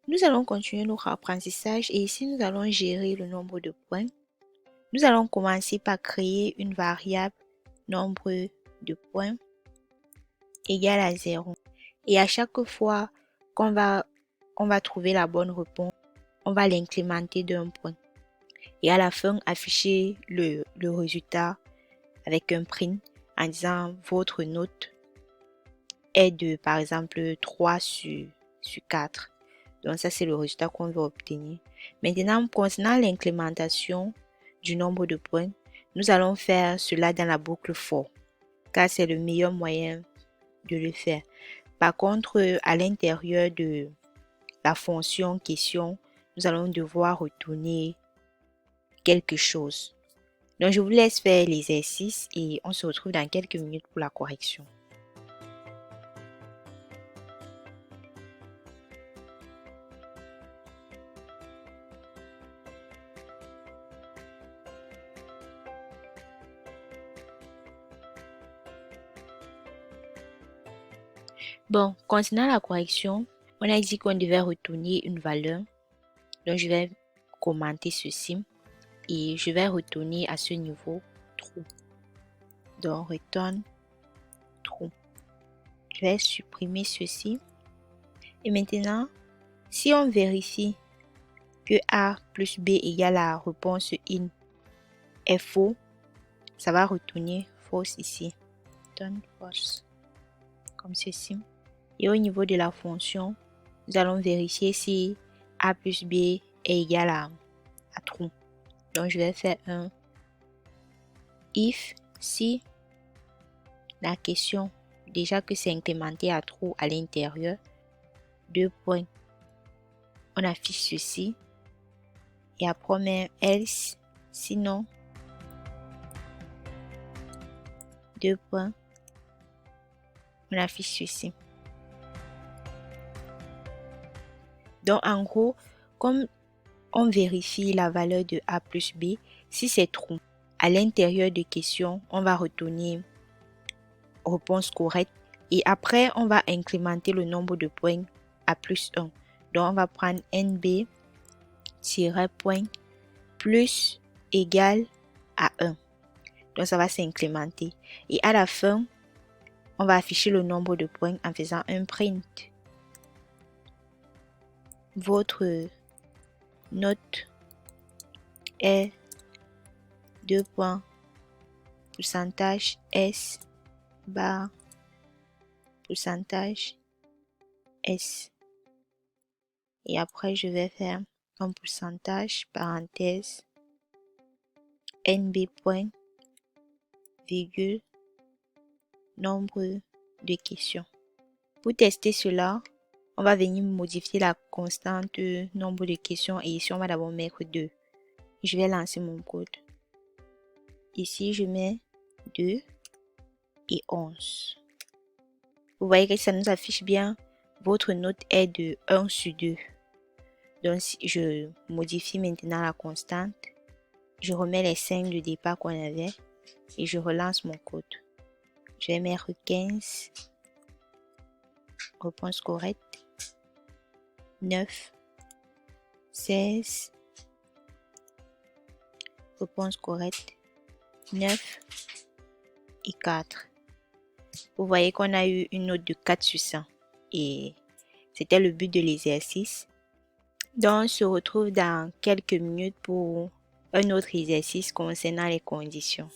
Nous allons continuer notre apprentissage et ici nous allons gérer le nombre de points. Nous allons commencer par créer une variable nombre de points égale à 0. Et à chaque fois qu'on va trouver la bonne réponse, on va l'incrémenter d'un point. Et à la fin, afficher le résultat avec un print en disant votre note est de, par exemple, 3 sur 4. Donc ça, c'est le résultat qu'on veut obtenir. Maintenant, concernant l'incrémentation du nombre de points, nous allons faire cela dans la boucle for, car c'est le meilleur moyen de le faire. Par contre, à l'intérieur de la fonction question, nous allons devoir retourner quelque chose. Donc, je vous laisse faire l'exercice et on se retrouve dans quelques minutes pour la correction. Bon, concernant la correction, on a dit qu'on devait retourner une valeur. Donc, je vais commenter ceci et je vais retourner à ce niveau true. Donc, return true. Je vais supprimer ceci. Et maintenant, si on vérifie que A plus B égale à réponse in est faux, ça va retourner false ici. Return false. Comme ceci. Et au niveau de la fonction, nous allons vérifier si A plus B est égal à true. Donc, je vais faire un if si la question, déjà que c'est incrémenté à true à l'intérieur, 2 points. On affiche ceci. Et après, on met else, sinon, 2 points. On affiche ceci. Donc, en gros, comme on vérifie la valeur de A plus B, si c'est true, à l'intérieur de question, on va retourner réponse correcte. Et après, on va incrémenter le nombre de points à plus 1. Donc, on va prendre nb-point plus égal à 1. Donc, ça va s'incrémenter. Et à la fin, on va afficher le nombre de points en faisant un print. Votre note est 2 points, pourcentage S barre pourcentage S. Et après, je vais faire un pourcentage, parenthèse, NB point, virgule, nombre de questions. Pour tester cela, on va venir modifier la constante nombre de questions et ici, on va d'abord mettre 2. Je vais lancer mon code. Ici, je mets 2 et 11. Vous voyez que ça nous affiche bien. Votre note est de 1 sur 2. Donc, si je modifie maintenant la constante, je remets les 5 de départ qu'on avait et je relance mon code. Je vais mettre 15, réponse correcte, 9, 16, réponse correcte, 9 et 4. Vous voyez qu'on a eu une note de 4 sur 100 et c'était le but de l'exercice. Donc, on se retrouve dans quelques minutes pour un autre exercice concernant les conditions.